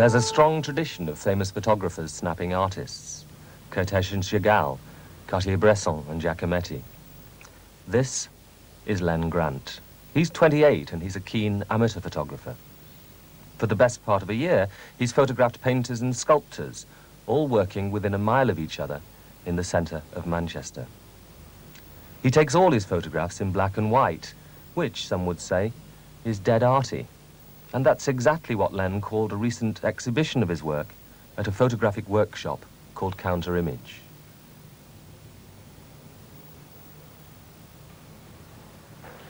There's a strong tradition of famous photographers snapping artists. Cortège and Chagall, Cartier-Bresson and Giacometti. This is Len Grant. He's 28 and he's a keen amateur photographer. For the best part of a year, he's photographed painters and sculptors, all working within a mile of each other in the centre of Manchester. He takes all his photographs in black and white, which, some would say, is dead arty. And that's exactly what Len called a recent exhibition of his work at a photographic workshop called Counter Image.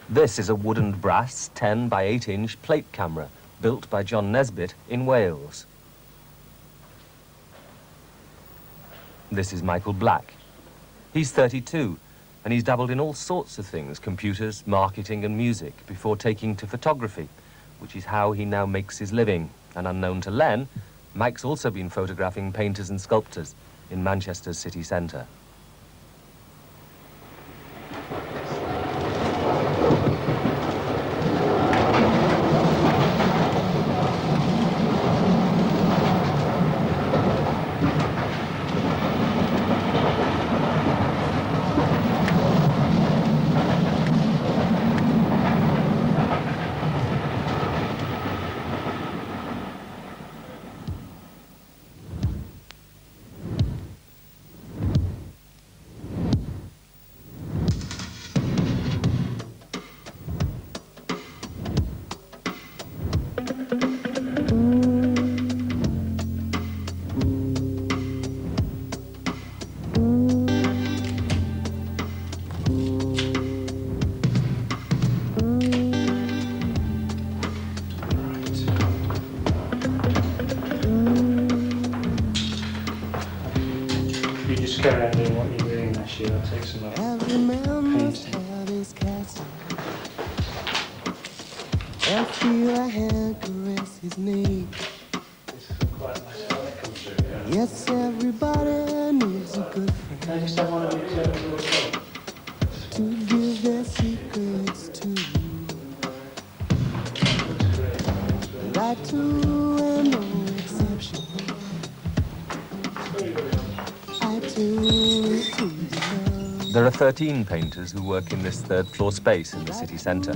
This is a wood and brass 10 by 8-inch plate camera built by John Nesbitt in Wales. This is Michael Black. He's 32 and he's dabbled in all sorts of things, computers, marketing and music, before taking to photography, which is how he now makes his living. And unknown to Len, Mike's also been photographing painters and sculptors in Manchester's city centre. Carry on doing what you're doing this year. I'll take some Every man must have his castle and feel a hand caress his knee. This is quite nice when it comes through, yeah. Yes, everybody needs a good friend. Can I just have one of you to give their secrets to you. I too am no exception. There are 13 painters who work in this third-floor space in the city centre.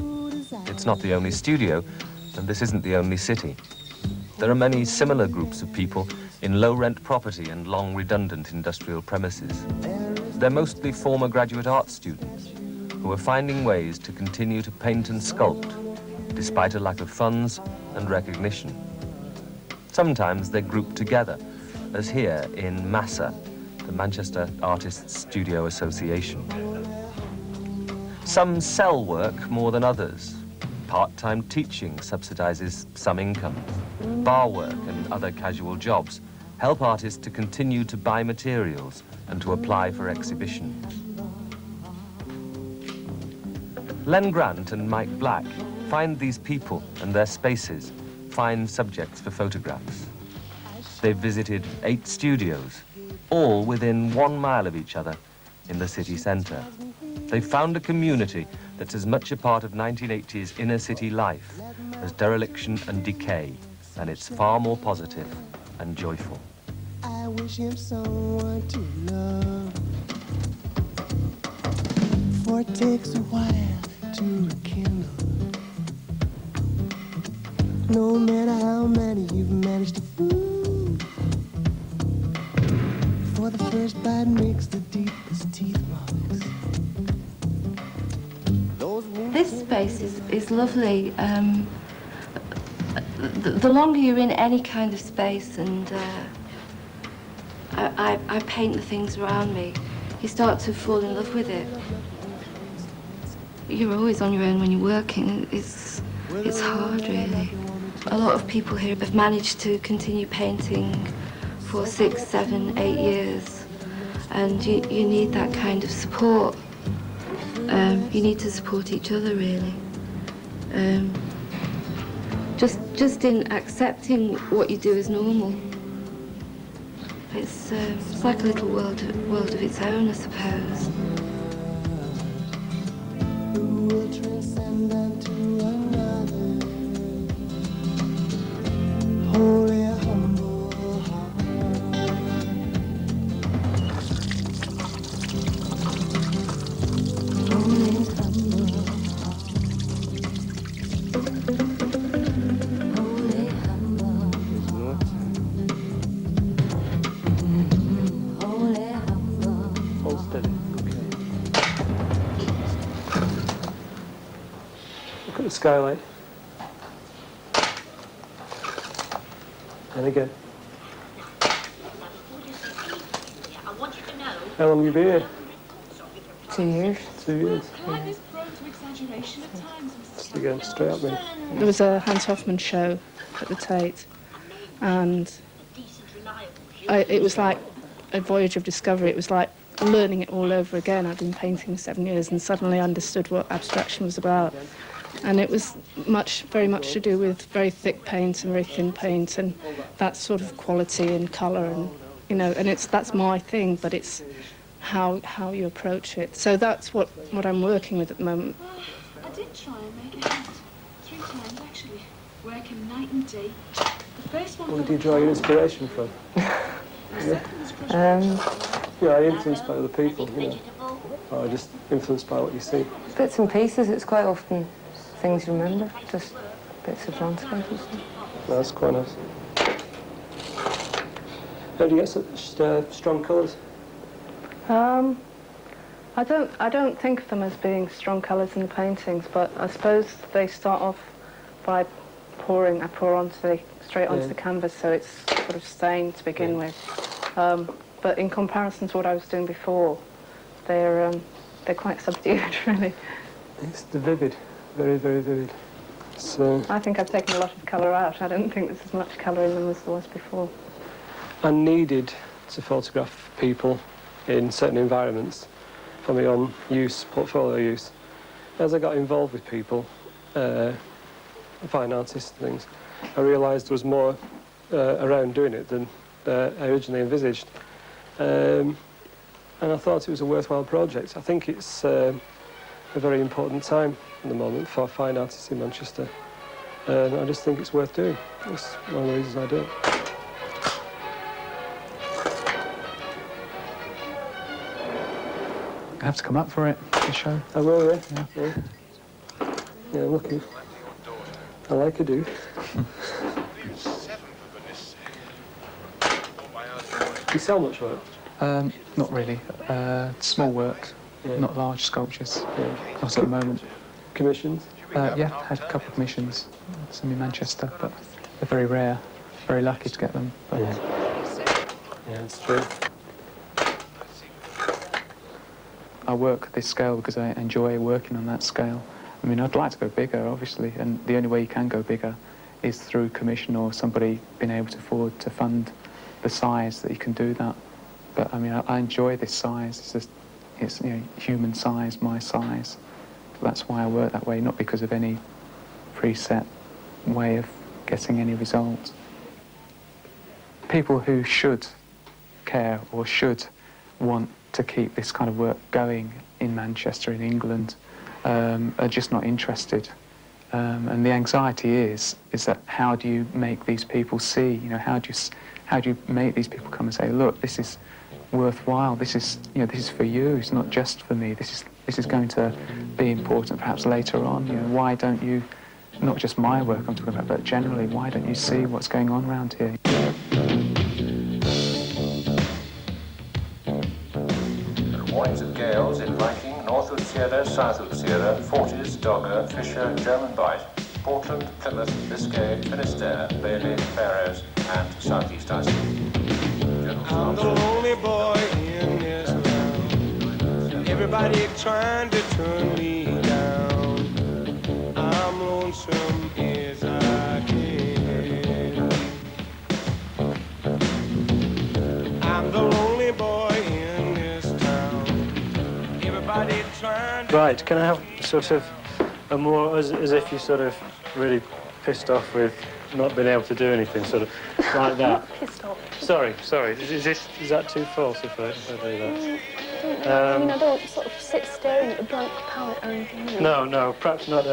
It's not the only studio, and this isn't the only city. There are many similar groups of people in low-rent property and long redundant industrial premises. They're mostly former graduate art students who are finding ways to continue to paint and sculpt despite a lack of funds and recognition. Sometimes they're grouped together, as here in MASA, the Manchester Artists Studio Association. Some sell work more than others. Part-time teaching subsidizes some income. Bar work and other casual jobs help artists to continue to buy materials and to apply for exhibitions. Len Grant and Mike Black find these people and their spaces fine subjects for photographs. They've visited 8 studios, all within 1 mile of each other in the city centre. They've found a community that's as much a part of 1980s inner city life as dereliction and decay, and it's far more positive and joyful. I wish him someone to love, for it takes a while to rekindle. No matter how many you've managed to fool, for the first bite makes the deepest teeth marks. This space is lovely. The longer you're in any kind of space, and I paint the things around me, you start to fall in love with it. You're always on your own when you're working. It's hard, really. A lot of people here have managed to continue painting for 6, 7, 8 years, and you need that kind of support. You need to support each other, really. Just in accepting what you do as normal. It's like a little world of its own, I suppose. Who will transcend unto another? Holy home. the skylight. And again. How long have you been here? 2 years. 2 years. Yeah. Just again, straight up me. There was a Hans Hofmann show at the Tate, and it was like a voyage of discovery. It was like learning it all over again. I'd been painting 7 years and suddenly understood what abstraction was about. And it was very much to do with very thick paint and very thin paint and that sort of quality and colour, and you know, and that's my thing, but it's how you approach it. So that's what I'm working with at the moment. I did try and make a hat 3 times actually, working night and day. The first one. Where do you draw your inspiration from? Yeah, are you influenced by other people, you know, or just influenced by what you see? Bits and pieces. It's quite often things you remember, just bits of landscape and stuff. That's quite nice. How do you get such strong colours? I don't think of them as being strong colours in the paintings, but I suppose they start off by pouring. I pour straight onto the canvas, so it's sort of stained to begin with. But in comparison to what I was doing before, they're quite subdued, really. It's the vivid, very, very vivid. So I think I've taken a lot of colour out. I don't think there's as much colour in them as there was before. I needed to photograph people in certain environments for my own use, portfolio use. As I got involved with people, fine artists and things, I realised there was more around doing it than I originally envisaged. And I thought it was a worthwhile project. I think it's a very important time at the moment for fine artists in Manchester. And I just think it's worth doing. That's one of the reasons I do it. I have to come up for it, the show. I will, yeah. Yeah, I'm looking. I like a do. Do you sell much work? Not really. Small work, not large sculptures. Not at the moment. Commissions? Yeah, had a couple of commissions, some in Manchester, but they're very rare. Very lucky to get them. But Yeah, it's true. I work at this scale because I enjoy working on that scale. I mean, I'd like to go bigger, obviously, and the only way you can go bigger is through commission or somebody being able to afford to fund the size that you can do that. But I mean, I enjoy this size. It's you know, human size, my size. That's why I work that way, not because of any preset way of getting any results. People who should care or should want to keep this kind of work going in Manchester, in England, are just not interested. And the anxiety is that how do you make these people see? You know, how do you make these people come and say, look, this is worthwhile. This is for you. It's not just for me. This is going to be important perhaps later on. You know, why don't you, not just my work I'm talking about, but generally, why don't you see what's going on around here? Warnings of gales in Viking, Northwood Sierra, Southwood Sierra, Forties, Dogger, Fisher, German Bight, Portland, Plymouth, Biscay, Finisterre, Bailey, Faroes, and Southeast Iceland. I'm the lonely boy in this town. Everybody trying to turn me down. I'm lonesome as I can. I'm the lonely boy in this town. Everybody trying to... Right, can I have sort of a more, as if you're sort of really pissed off with not being able to do anything, sort of like that? Not pissed off. Sorry. Is that too false if I do that? I don't know. I mean, I don't sort of sit staring at a blank palette or anything. No, perhaps not.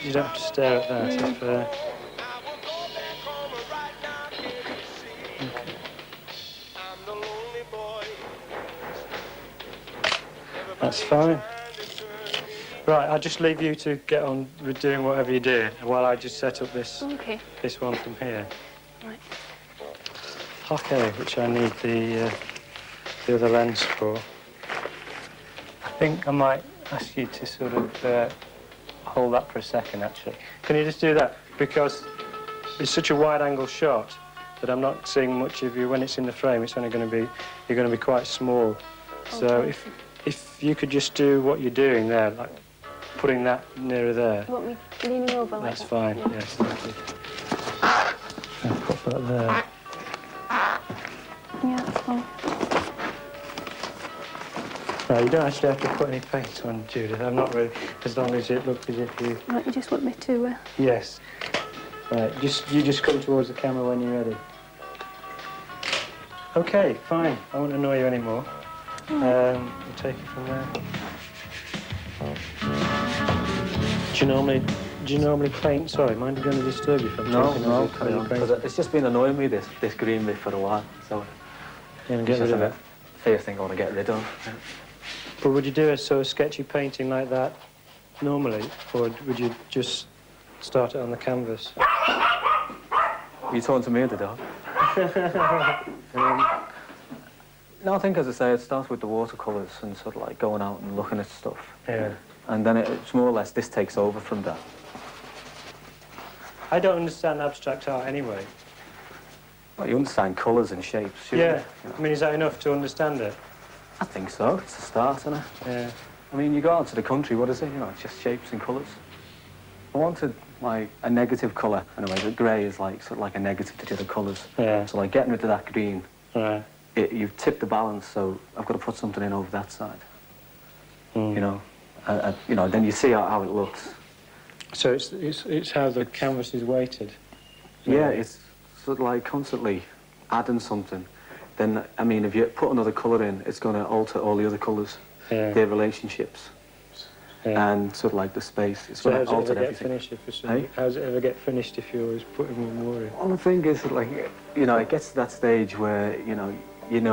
You don't have to stare at that. Okay. That's fine. Right, I'll just leave you to get on with doing whatever you do while I just set up this one from here. Right. Okay, which I need the other lens for. I think I might ask you to sort of hold that for a second, actually. Can you just do that? Because it's such a wide-angle shot that I'm not seeing much of you. When it's in the frame, it's only going to be, you're going to be quite small. Okay. So if you could just do what you're doing there, like putting that nearer there. You want me leaning over like that? That's fine, yes, thank you. And put that there. Yeah, that's fine. No, you don't actually have to put any paint on, Judith. I'm not really, as long as it looks as if you... Right, you just want me to... Yes. Right, you just come towards the camera when you're ready. OK, fine. I won't annoy you anymore. We'll take it from there. Do you normally paint? Sorry, mind you going to disturb you from talking? No, carry on. It's just been annoying me, this green bit, for a while. So you're going to get rid of it? First thing I want to get rid of. Yeah. But would you do a sort of sketchy painting like that normally, or would you just start it on the canvas? Are you talking to me or the dog? No, I think, as I say, it starts with the watercolours and sort of like going out and looking at stuff. Yeah. And then it's more or less, this takes over from that. I don't understand abstract art anyway. Well, you understand colours and shapes, yeah. You? You know. I mean, is that enough to understand it? I think so. It's a start, isn't it? Yeah. I mean, you go out to the country, what is it? You know, it's just shapes and colours. I wanted, like, a negative colour, anyway. The grey is, like, sort of like a negative to the other colours. Yeah. So, like, getting rid of that green, right. You've tipped the balance, so I've got to put something in over that side. Mm. You know? You know, then you see how it looks. So it's how the canvas is weighted? Yeah, it's sort of like constantly adding something. Then, I mean, if you put another colour in, it's going to alter all the other colours, their relationships, and sort of like the space. It's going to alter everything. How does it ever get finished if you always put more in? Well, the thing is, like, you know, it gets to that stage where, you know,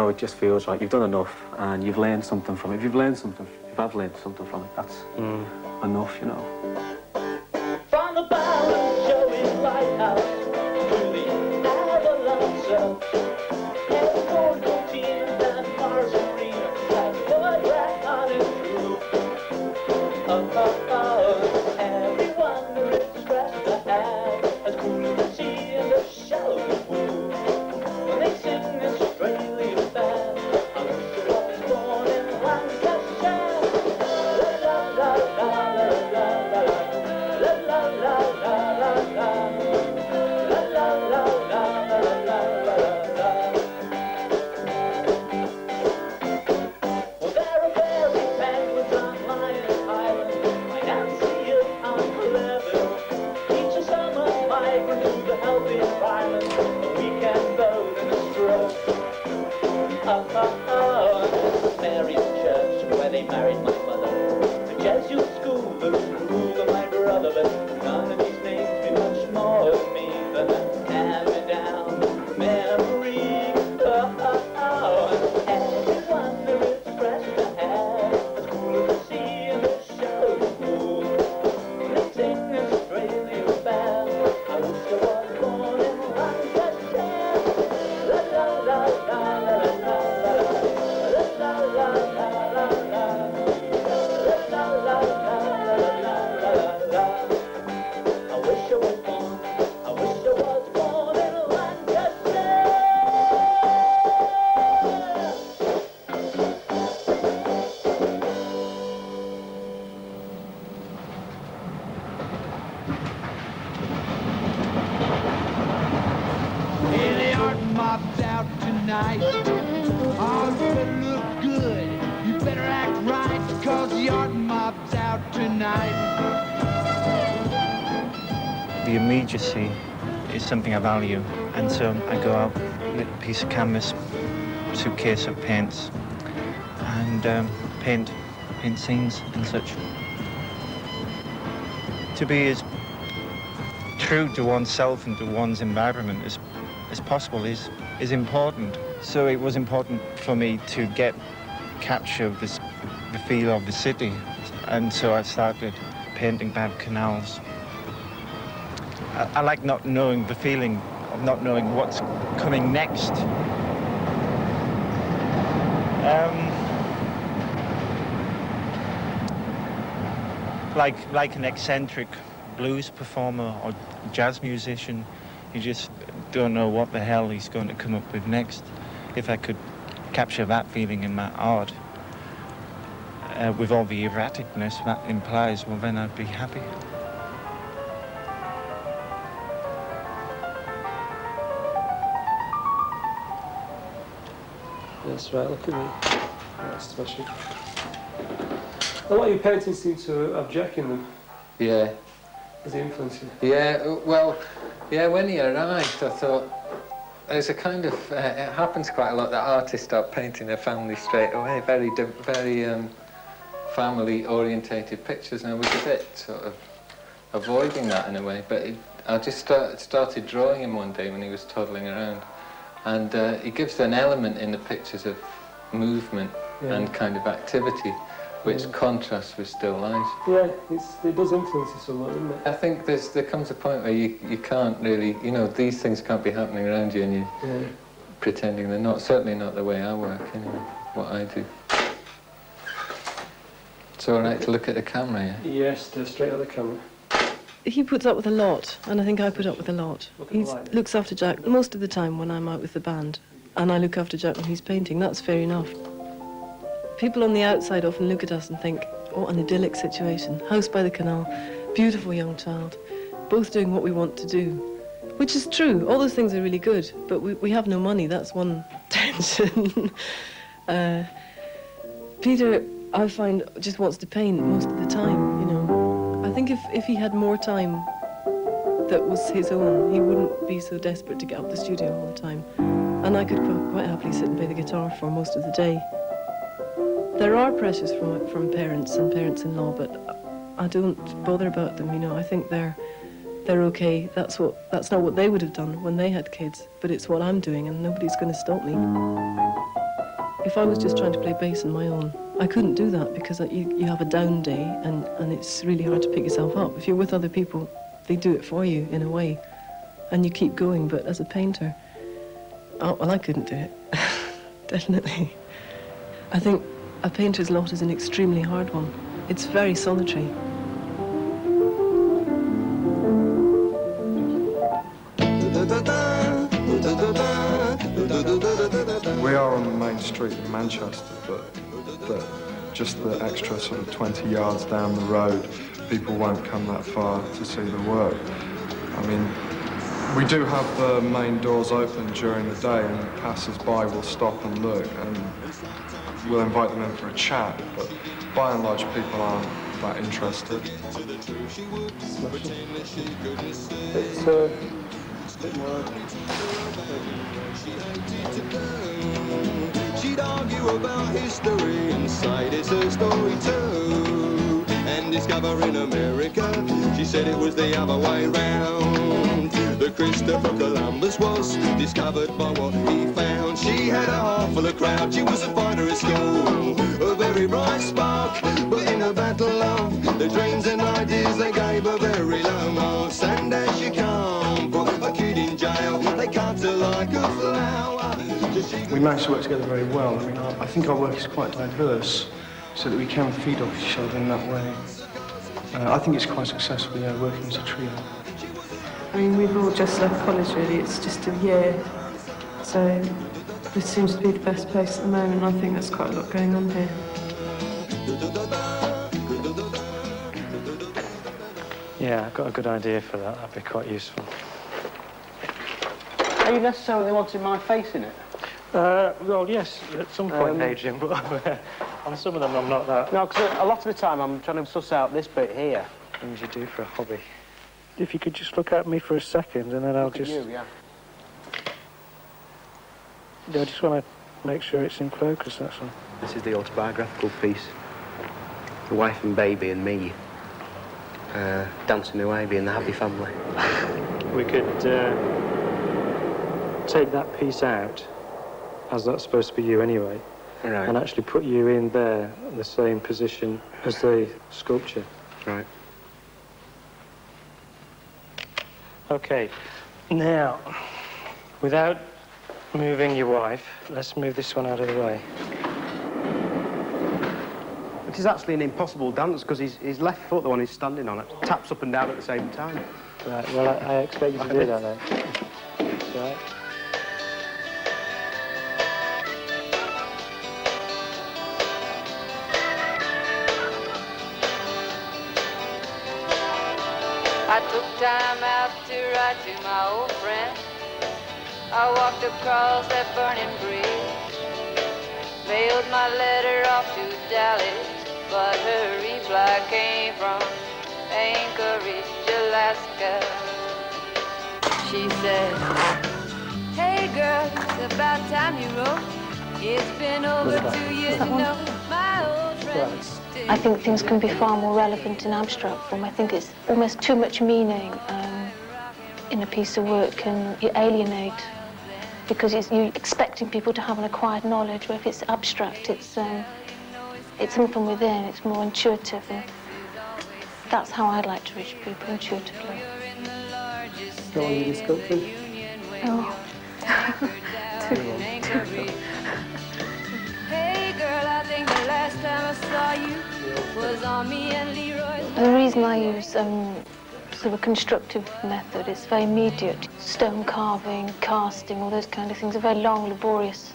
it just feels like you've done enough and you've learned something from it. If you've learned something, if I've learned something from it, that's enough, you know. From the bottom, showing lighthouse to the avalanche zone. And gold teams and Mars arena, like blood rat on its roof. Everyone there is scratched the hand, as cool as the sea in the shallow pool. When they sing this Australian band, I wish I was born in Lancashire. La la la la la la la la la la la la la la la la la la. Well, there are berry penguins on Lion Island, my Nancy on 11. Each a summer migrant to the healthy environment, a weekend boat and a stroke. Mary's church, where they married my mother. The Jesuit school, the school of my brother. But none of these names mean much more to me than a hand-me-down memory. Everyone there is fresh to have, as cool as the sea in the shallow pool. They sing this Australian band, I wish I was born in Lancashire. La la la la la la la la la la la la la. I wish I was born in Lancashire. Hey, the art mob's out tonight. Oh, you better look good. You better act right, cause the art mob's out tonight. The immediacy is something I value, and so I go out with a piece of canvas, suitcase of paints, and paint scenes and such. To be as true to oneself and to one's environment as possible is important. So it was important for me to capture the feel of the city, and so I started painting bad canals. I like not knowing the feeling of not knowing what's coming next. like an eccentric blues performer or jazz musician. You just don't know what the hell he's going to come up with next. If I could capture that feeling in my art, with all the erraticness that implies, well, then I'd be happy. That's right, look at me. That's smashing. A lot of your paintings seem to have Jack in them. Yeah. Does he influence you? Yeah, well, yeah, when he arrived, I thought, there's a kind of, it happens quite a lot that artists start painting their family straight away, very family-orientated pictures, and I was a bit sort of avoiding that in a way, but I just started drawing him one day when he was toddling around, and he gives an element in the pictures of movement and kind of activity, which contrasts with still life. Yeah, it does influence you somewhat, doesn't it? I think there comes a point where you can't really, you know, these things can't be happening around you and you're pretending they're not. Certainly not the way I work, anyway, what I do. It's all right to look at the camera, yeah? Yes, straight at the camera. He puts up with a lot, and I think I put up with a lot. He looks after Jack most of the time when I'm out with the band, and I look after Jack when he's painting. That's fair enough. People on the outside often look at us and think, oh, an idyllic situation, house by the canal, beautiful young child, both doing what we want to do, which is true. All those things are really good, but we have no money. That's one tension. Peter, I find, just wants to paint most of the time, you know. I think if he had more time that was his own, he wouldn't be so desperate to get up the studio all the time. And I could quite happily sit and play the guitar for most of the day. There are pressures from parents and parents-in-law, but I don't bother about them, you know. I think they're okay. That's not what they would have done when they had kids, but it's what I'm doing, and nobody's going to stop me. If I was just trying to play bass on my own, I couldn't do that because you have a down day, and it's really hard to pick yourself up. If you're with other people, they do it for you in a way, and you keep going. But as a painter, oh, well, I couldn't do it. Definitely. I think a painter's lot is an extremely hard one. It's very solitary. We are on the main street in Manchester, but just the extra sort of 20 yards down the road, people won't come that far to see the work. I mean, we do have the main doors open during the day, and passers-by will stop and look, and we'll invite them in for a chat, but by and large people aren't that interested. It's a bit more... She'd argue about history and say it's her story too, and discover in America, she said it was the other way round. The Christopher Columbus was discovered by what he found. She had a heart for the crowd, she was a fighter at school, a very bright spark, but in a battle of the dreams and ideas they gave her very low marks. And as she can't put a kid in jail, they cut her like a flower. We managed to work together very well. I mean, I think our work is quite diverse, so that we can feed off each other in that way. I think it's quite successful, yeah, working as a trio. I mean, we've all just left college, really. It's just a year. So this seems to be the best place at the moment. I think there's quite a lot going on here. Yeah, I've got a good idea for that. That'd be quite useful. Are you necessarily wanting my face in it? Well, yes, at some point, Adrian, but on some of them I'm not that. No, because a lot of the time I'm trying to suss out this bit here. Things you do for a hobby. If you could just look at me for a second, and then I'll just... Look at you, yeah. Yeah, I just want to make sure it's in focus, that's all. This is the autobiographical piece. The wife and baby and me. Dancing away, being the happy family. We could take that piece out, as that's supposed to be you anyway, right, and actually put you in there, the same position as the sculpture. Right. Okay, now, without moving your wife, let's move this one out of the way. It is actually an impossible dance because his left foot, the one he's standing on, it taps up and down at the same time. Right, well, I expect you to do that then. Right. I took time out to write to my old friend. I walked across that burning bridge, mailed my letter off to Dallas, but her reply came from Anchorage, Alaska. She said, hey girl, it's about time you wrote. It's been over 2 years, you know, my old friend. I think things can be far more relevant in abstract form. I think it's almost too much meaning in a piece of work can alienate, because you're expecting people to have an acquired knowledge, where if it's abstract, it's something from within, it's more intuitive, and that's how I'd like to reach people, intuitively. How long have you been sculpting? Oh. Hey girl, I think the last time I saw you was on me and Leroy's. The reason I use sort of a constructive method is very immediate. Stone carving, casting, all those kind of things are very long, laborious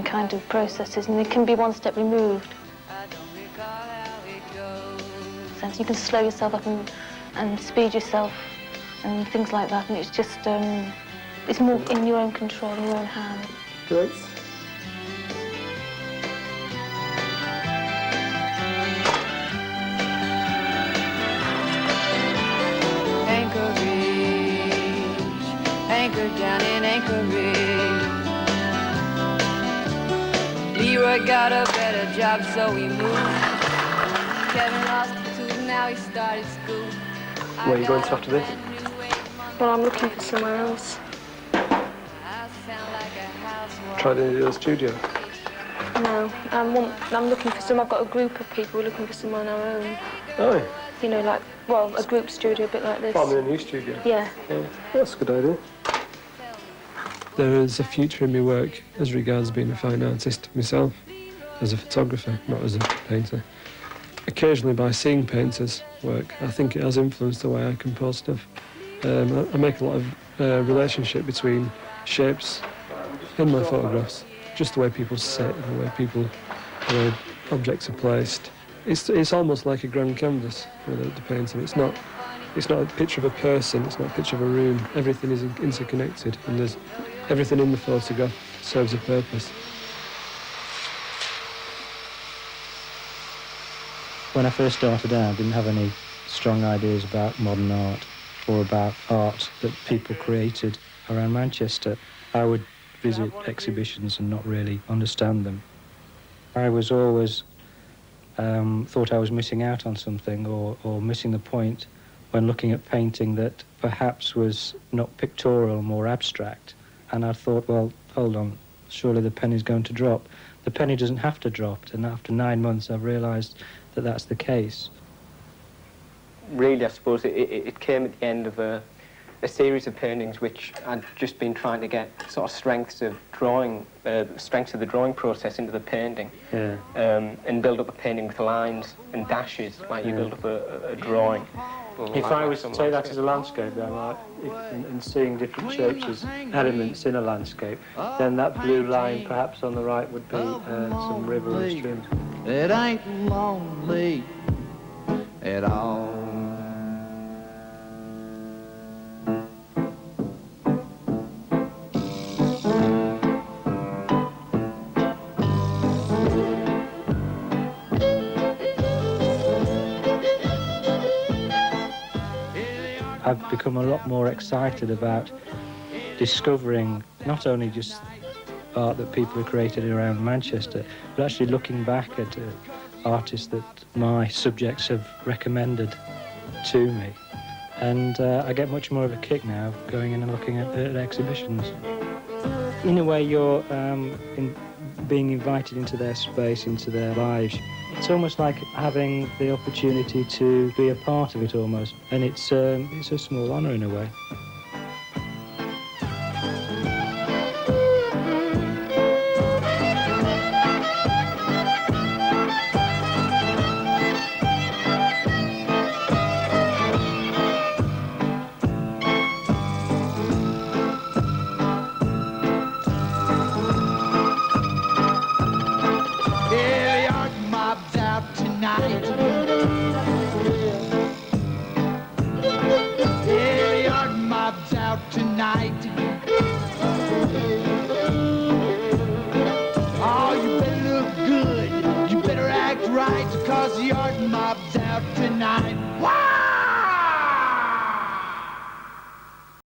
kind of processes, and they can be one step removed. So you can slow yourself up and speed yourself and things like that, and it's just it's more in your own control, in your own hand. Great. Anchored down in Anchorage. Leroy got a better job, so we moved. Kevin lost his tooth, now he started school. Where are you going to after this? Well, I'm looking for somewhere else. Tried any of the studio? No, I'm looking for some. I've got a group of people looking for somewhere on our own. Oh. You know, like, well, a group studio, a bit like this. Forming a new studio? Yeah. That's a good idea. There is a future in my work as regards being a fine artist myself, as a photographer, not as a painter. Occasionally, by seeing painters' work, I think it has influenced the way I compose stuff. I make a lot of relationship between shapes in my photographs, just the way people sit, the way objects are placed. It's almost like a grand canvas with the painting. It's not a picture of a person, it's not a picture of a room. Everything is interconnected, and everything in the photograph serves a purpose. When I first started out, I didn't have any strong ideas about modern art or about art that people created around Manchester. I would visit exhibitions and not really understand them. I was always thought I was missing out on something or missing the point when looking at painting that perhaps was not pictorial, more abstract. And I thought, well, hold on, surely the penny's going to drop. The penny doesn't have to drop, and after 9 months I've realised that that's the case. Really, I suppose it came at the end of a series of paintings which I'd just been trying to get sort of strengths of the drawing process into the painting. Yeah. And build up a painting with lines and dashes, like you build up a drawing. If I was to take that as a landscape, then, and seeing different shapes as elements in a landscape, then that blue line perhaps on the right would be some river or streams. It ain't lonely at all. I've become a lot more excited about discovering not only just art that people have created around Manchester, but actually looking back at artists that my subjects have recommended to me. And I get much more of a kick now going in and looking at exhibitions. In a way, you're being invited into their space, into their lives. It's almost like having the opportunity to be a part of it almost, and it's a small honour in a way. light to